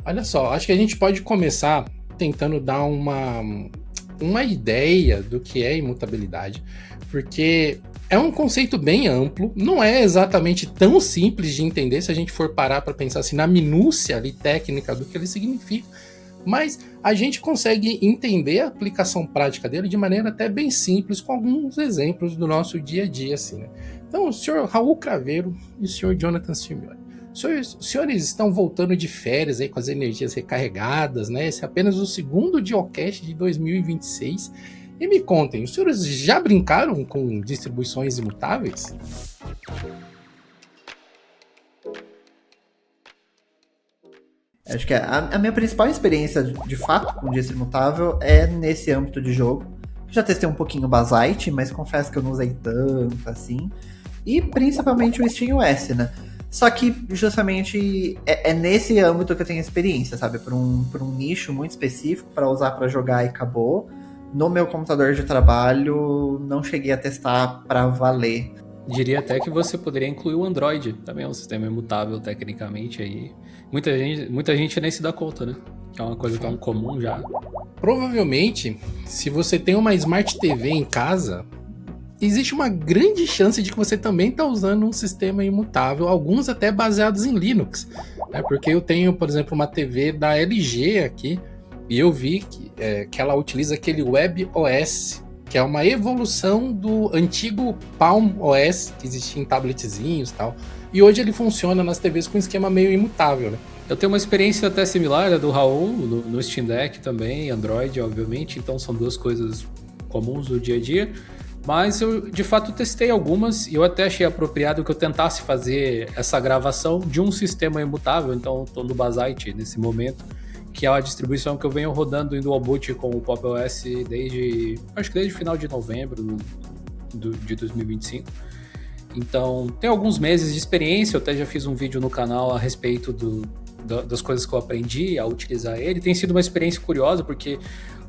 Olha só, acho que a gente pode começar tentando dar uma ideia do que é imutabilidade, porque é um conceito bem amplo, não é exatamente tão simples de entender se a gente for parar para pensar assim na minúcia ali técnica do que ele significa, mas a gente consegue entender a aplicação prática dele de maneira até bem simples, com alguns exemplos do nosso dia a dia, assim, né? Então, o senhor Raul Craveiro e o senhor Jonathan Simeone. Os senhores estão voltando de férias aí com as energias recarregadas, né? Esse é apenas o segundo Geocast de 2026. E me contem, os senhores já brincaram com distribuições imutáveis? Acho que a minha principal experiência, de fato, com disco imutável é nesse âmbito de jogo. Já testei um pouquinho o Basite, mas confesso que eu não usei tanto assim. E principalmente o SteamOS, né? Só que justamente é nesse âmbito que eu tenho experiência, sabe? Por um nicho muito específico, para usar para jogar e acabou. No meu computador de trabalho, não cheguei a testar para valer. Diria até que você poderia incluir o Android, também é um sistema imutável tecnicamente aí. Muita gente nem se dá conta, né? Que é uma coisa tão comum já. Provavelmente, se você tem uma Smart TV em casa, existe uma grande chance de que você também está usando um sistema imutável, alguns até baseados em Linux, né? Porque eu tenho, por exemplo, uma TV da LG aqui, e eu vi que ela utiliza aquele WebOS, que é uma evolução do antigo Palm OS, que existia em tabletzinhos e tal, e hoje ele funciona nas TVs com um esquema meio imutável, né? Eu tenho uma experiência até similar à do Raul, no Steam Deck também, Android, obviamente, então são duas coisas comuns do dia a dia. Mas eu, de fato, testei algumas e eu até achei apropriado que eu tentasse fazer essa gravação de um sistema imutável. Então, estou no Basite nesse momento, que é a distribuição que eu venho rodando em Dual Boot com o Pop! OS desde o final de novembro de 2025. Então, tem alguns meses de experiência, eu até já fiz um vídeo no canal a respeito das coisas que eu aprendi a utilizar ele. Tem sido uma experiência curiosa, porque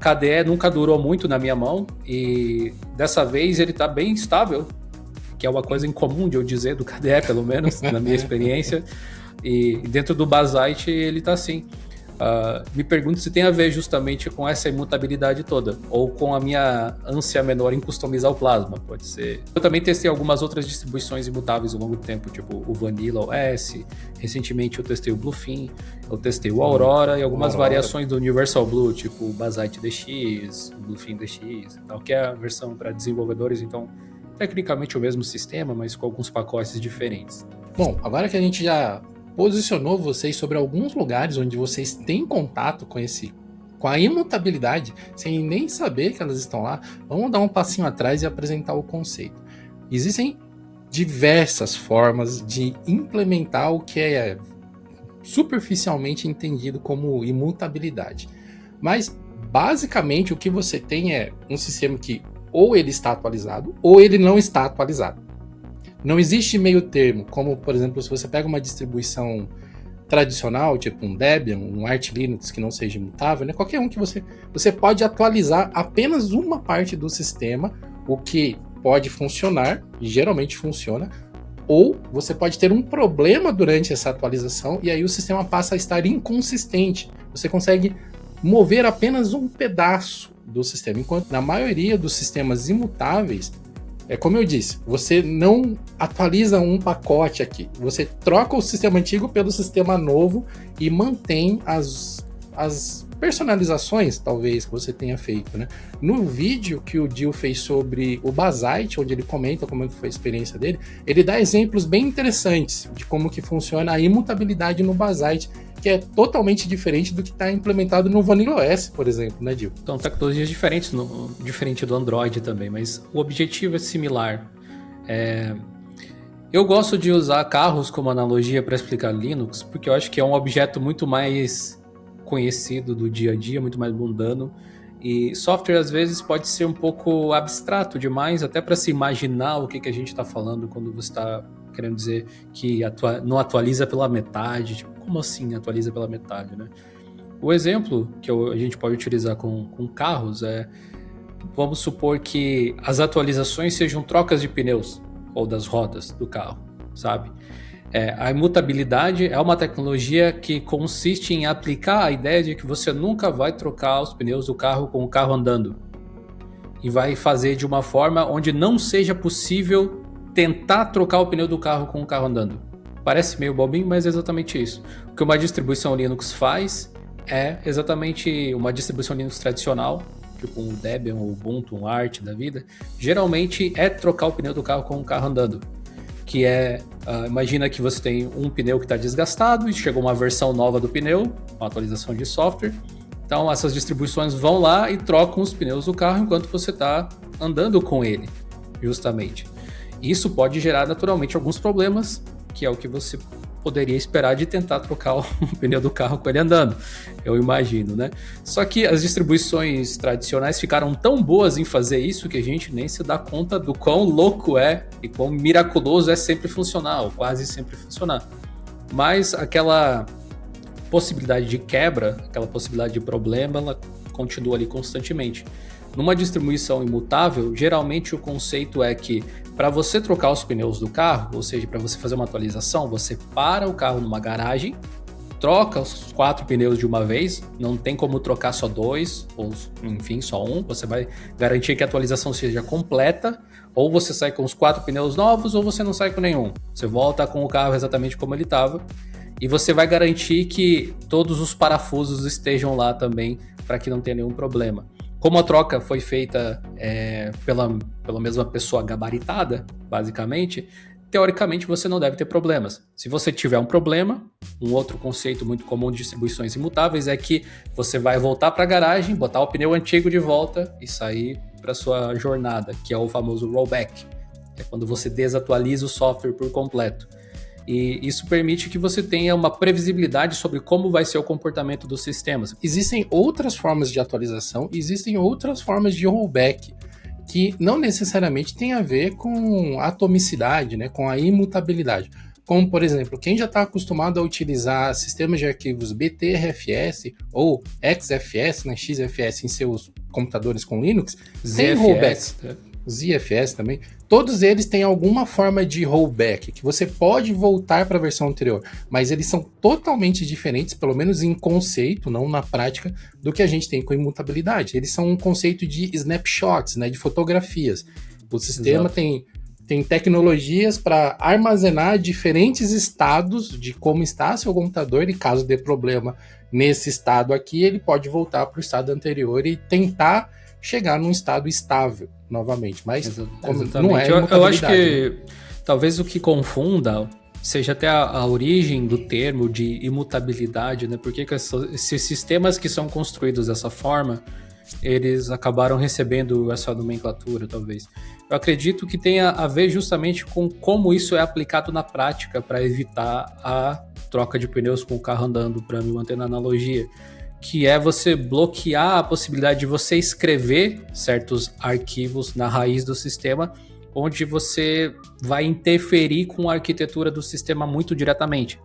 KDE nunca durou muito na minha mão e dessa vez ele está bem estável, que é uma coisa incomum de eu dizer do KDE, pelo menos, na minha experiência. E dentro do Basite ele está assim. Me pergunto se tem a ver justamente com essa imutabilidade toda, ou com a minha ânsia menor em customizar o Plasma, pode ser. Eu também testei algumas outras distribuições imutáveis ao longo do tempo, tipo o Vanilla OS, recentemente eu testei o Bluefin, eu testei o Aurora e algumas variações do Universal Blue, tipo o Basite DX, o Bluefin DX e tal, que é a versão para desenvolvedores, então tecnicamente o mesmo sistema, mas com alguns pacotes diferentes. Bom, agora que a gente já posicionou vocês sobre alguns lugares onde vocês têm contato com a imutabilidade, sem nem saber que elas estão lá, vamos dar um passinho atrás e apresentar o conceito. Existem diversas formas de implementar o que é superficialmente entendido como imutabilidade. Mas, basicamente, o que você tem é um sistema que ou ele está atualizado ou ele não está atualizado. Não existe meio termo, como, por exemplo, se você pega uma distribuição tradicional, tipo um Debian, um Arch Linux que não seja imutável, né? Qualquer um que você pode atualizar apenas uma parte do sistema, o que pode funcionar, e geralmente funciona, ou você pode ter um problema durante essa atualização e aí o sistema passa a estar inconsistente. Você consegue mover apenas um pedaço do sistema, enquanto na maioria dos sistemas imutáveis, como eu disse, você não atualiza um pacote aqui, você troca o sistema antigo pelo sistema novo e mantém as personalizações, talvez, que você tenha feito, né? No vídeo que o Dil fez sobre o Basite, onde ele comenta como foi a experiência dele, ele dá exemplos bem interessantes de como que funciona a imutabilidade no Basite, que é totalmente diferente do que está implementado no Vanilla OS, por exemplo, né, Dil? Então, tecnologias diferentes, diferente do Android também, mas o objetivo é similar. Eu gosto de usar carros como analogia para explicar Linux, porque eu acho que é um objeto muito mais conhecido do dia a dia, muito mais mundano, e software às vezes pode ser um pouco abstrato demais, até para se imaginar o que a gente está falando quando você está querendo dizer que não atualiza pela metade. Tipo, como assim atualiza pela metade, né? O exemplo que a gente pode utilizar com carros é, vamos supor que as atualizações sejam trocas de pneus ou das rodas do carro, sabe? A imutabilidade é uma tecnologia que consiste em aplicar a ideia de que você nunca vai trocar os pneus do carro com o carro andando. E vai fazer de uma forma onde não seja possível tentar trocar o pneu do carro com o carro andando. Parece meio bobinho, mas é exatamente isso. O que uma distribuição Linux faz é exatamente uma distribuição Linux tradicional, tipo um Debian, um Ubuntu, um Arch da vida, geralmente é trocar o pneu do carro com o carro andando. Que imagina que você tem um pneu que está desgastado e chegou uma versão nova do pneu, uma atualização de software. Então essas distribuições vão lá e trocam os pneus do carro enquanto você está andando com ele, justamente. Isso pode gerar naturalmente alguns problemas, que é o que você poderia esperar de tentar trocar o pneu do carro com ele andando, eu imagino, né? Só que as distribuições tradicionais ficaram tão boas em fazer isso que a gente nem se dá conta do quão louco é e quão miraculoso é sempre funcionar, ou quase sempre funcionar. Mas aquela possibilidade de quebra, aquela possibilidade de problema, ela continua ali constantemente. Numa distribuição imutável, geralmente o conceito é que para você trocar os pneus do carro, ou seja, para você fazer uma atualização, você para o carro numa garagem, troca os 4 pneus de uma vez, não tem como trocar só 2, ou enfim, só um, você vai garantir que a atualização seja completa, ou você sai com os 4 pneus novos, ou você não sai com nenhum. Você volta com o carro exatamente como ele estava, e você vai garantir que todos os parafusos estejam lá também, para que não tenha nenhum problema. Como a troca foi feita pela mesma pessoa gabaritada, basicamente, teoricamente você não deve ter problemas. Se você tiver um problema, um outro conceito muito comum de distribuições imutáveis é que você vai voltar para a garagem, botar o pneu antigo de volta e sair para sua jornada, que é o famoso rollback. É quando você desatualiza o software por completo. E isso permite que você tenha uma previsibilidade sobre como vai ser o comportamento dos sistemas. Existem outras formas de atualização, existem outras formas de rollback, que não necessariamente tem a ver com atomicidade, né, com a imutabilidade. Como, por exemplo, quem já está acostumado a utilizar sistemas de arquivos BTRFS ou XFS, né, XFS em seus computadores com Linux, tem rollback. ZFS também, todos eles têm alguma forma de rollback, que você pode voltar para a versão anterior, mas eles são totalmente diferentes, pelo menos em conceito, não na prática, do que a gente tem com imutabilidade. Eles são um conceito de snapshots, né, de fotografias. O sistema tem tecnologias para armazenar diferentes estados de como está seu computador, e caso dê problema nesse estado aqui, ele pode voltar para o estado anterior e tentar chegar num estado estável novamente, mas não é imutabilidade. Eu acho que talvez o que confunda seja até a origem do termo de imutabilidade, né? Porque esses sistemas que são construídos dessa forma, eles acabaram recebendo essa nomenclatura, talvez. Eu acredito que tenha a ver justamente com como isso é aplicado na prática para evitar a troca de pneus com o carro andando, para me manter na analogia, que é você bloquear a possibilidade de você escrever certos arquivos na raiz do sistema, onde você vai interferir com a arquitetura do sistema muito diretamente.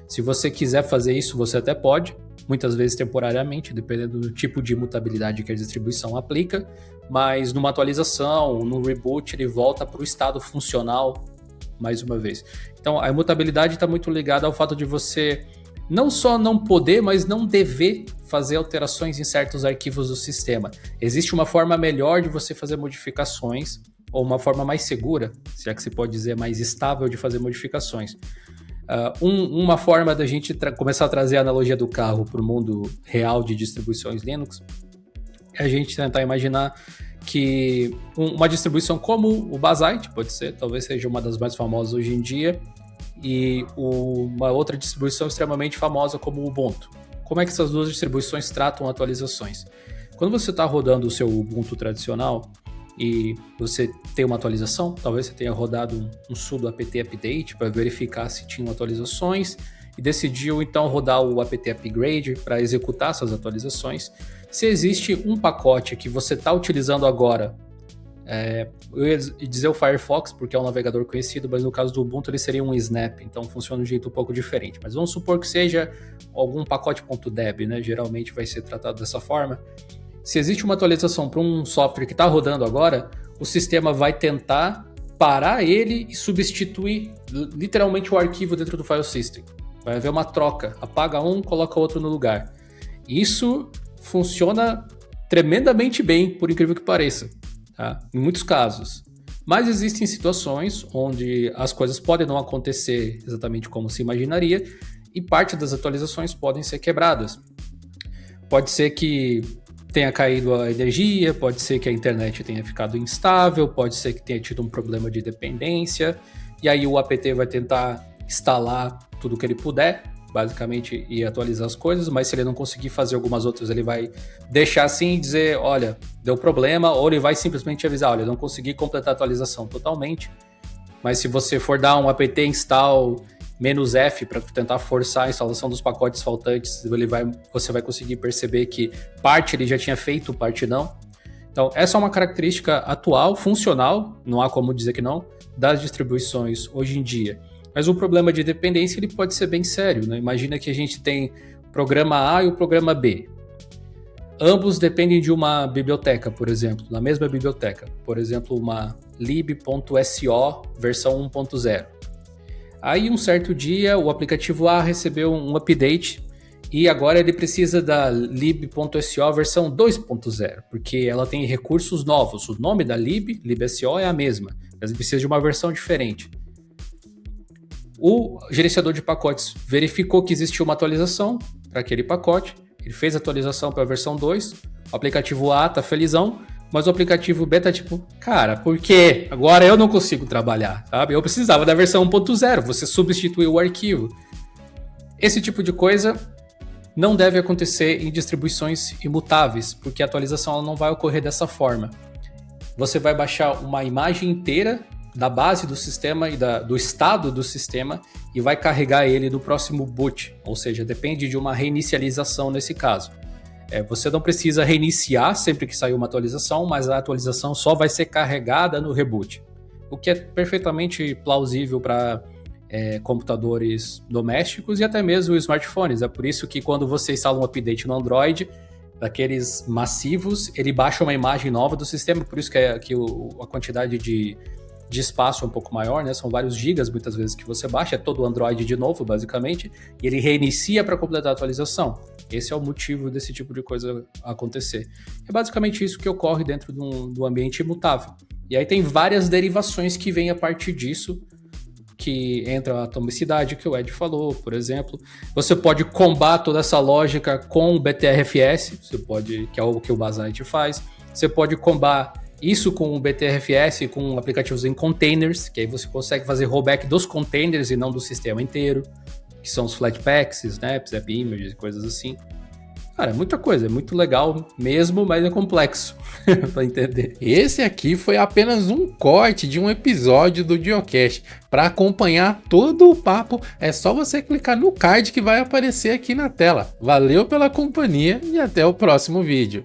Se você quiser fazer isso, você até pode, muitas vezes temporariamente, dependendo do tipo de imutabilidade que a distribuição aplica, mas numa atualização, num reboot, ele volta para o estado funcional mais uma vez. Então, a imutabilidade está muito ligada ao fato de você não só não poder, mas não dever fazer alterações em certos arquivos do sistema. Existe uma forma melhor de você fazer modificações, ou uma forma mais segura, se é que se pode dizer, mais estável de fazer modificações. Uma forma da gente começar a trazer a analogia do carro para o mundo real de distribuições Linux é a gente tentar imaginar que uma distribuição como o Basite, pode ser, talvez seja uma das mais famosas hoje em dia, e uma outra distribuição extremamente famosa como o Ubuntu. Como é que essas duas distribuições tratam atualizações? Quando você está rodando o seu Ubuntu tradicional e você tem uma atualização, talvez você tenha rodado um sudo apt update para verificar se tinham atualizações e decidiu então rodar o apt upgrade para executar essas atualizações. Se existe um pacote que você está utilizando agora, eu ia dizer o Firefox, porque é um navegador conhecido, mas no caso do Ubuntu ele seria um snap, então funciona de um jeito um pouco diferente. Mas vamos supor que seja algum pacote .deb, né? Geralmente vai ser tratado dessa forma. Se existe uma atualização para um software que está rodando agora, o sistema vai tentar parar ele e substituir literalmente o arquivo dentro do file system. Vai haver uma troca, apaga um, coloca outro no lugar. Isso funciona tremendamente bem, por incrível que pareça, tá? Em muitos casos. Mas existem situações onde as coisas podem não acontecer exatamente como se imaginaria e parte das atualizações podem ser quebradas. Pode ser que tenha caído a energia, pode ser que a internet tenha ficado instável, pode ser que tenha tido um problema de dependência, e aí o apt vai tentar instalar tudo que ele puder, basicamente, e atualizar as coisas, mas se ele não conseguir fazer algumas outras, ele vai deixar assim e dizer, olha, deu problema, ou ele vai simplesmente avisar, olha, não consegui completar a atualização totalmente, mas se você for dar um apt install -F para tentar forçar a instalação dos pacotes faltantes, você vai conseguir perceber que parte ele já tinha feito, parte não. Então, essa é uma característica atual, funcional, não há como dizer que não, das distribuições hoje em dia. Mas o problema de dependência ele pode ser bem sério, né? Imagina que a gente tem o programa A e o programa B. Ambos dependem de uma biblioteca, por exemplo, na mesma biblioteca. Por exemplo, uma lib.so versão 1.0. Aí, um certo dia, o aplicativo A recebeu um update e agora ele precisa da lib.so versão 2.0, porque ela tem recursos novos. O nome da libso é a mesma, mas ele precisa de uma versão diferente. O gerenciador de pacotes verificou que existia uma atualização para aquele pacote, ele fez a atualização para a versão 2, o aplicativo A está felizão, mas o aplicativo B tá tipo, cara, por quê? Agora eu não consigo trabalhar, sabe? Eu precisava da versão 1.0, você substituiu o arquivo. Esse tipo de coisa não deve acontecer em distribuições imutáveis, porque a atualização ela não vai ocorrer dessa forma. Você vai baixar uma imagem inteira da base do sistema e do estado do sistema e vai carregar ele no próximo boot, ou seja, depende de uma reinicialização nesse caso. Você não precisa reiniciar sempre que sair uma atualização, mas a atualização só vai ser carregada no reboot, o que é perfeitamente plausível para computadores domésticos e até mesmo smartphones. É por isso que quando você instala um update no Android, daqueles massivos, ele baixa uma imagem nova do sistema, por isso que a quantidade de espaço é um pouco maior, né? São vários gigas muitas vezes que você baixa, é todo o Android de novo, basicamente, e ele reinicia para completar a atualização. Esse é o motivo desse tipo de coisa acontecer. É basicamente isso que ocorre dentro do ambiente imutável. E aí tem várias derivações que vêm a partir disso, que entra a atomicidade que o Ed falou, por exemplo. Você pode combar toda essa lógica com o BTRFS, que é o que o Basite faz. Você pode combar isso com o BTRFS, com aplicativos em containers, que aí você consegue fazer rollback dos containers e não do sistema inteiro, que são os Flatpaks, Snaps, App Images e coisas assim. Cara, é muita coisa, é muito legal mesmo, mas é complexo para entender. Esse aqui foi apenas um corte de um episódio do Geocast. Para acompanhar todo o papo, é só você clicar no card que vai aparecer aqui na tela. Valeu pela companhia e até o próximo vídeo.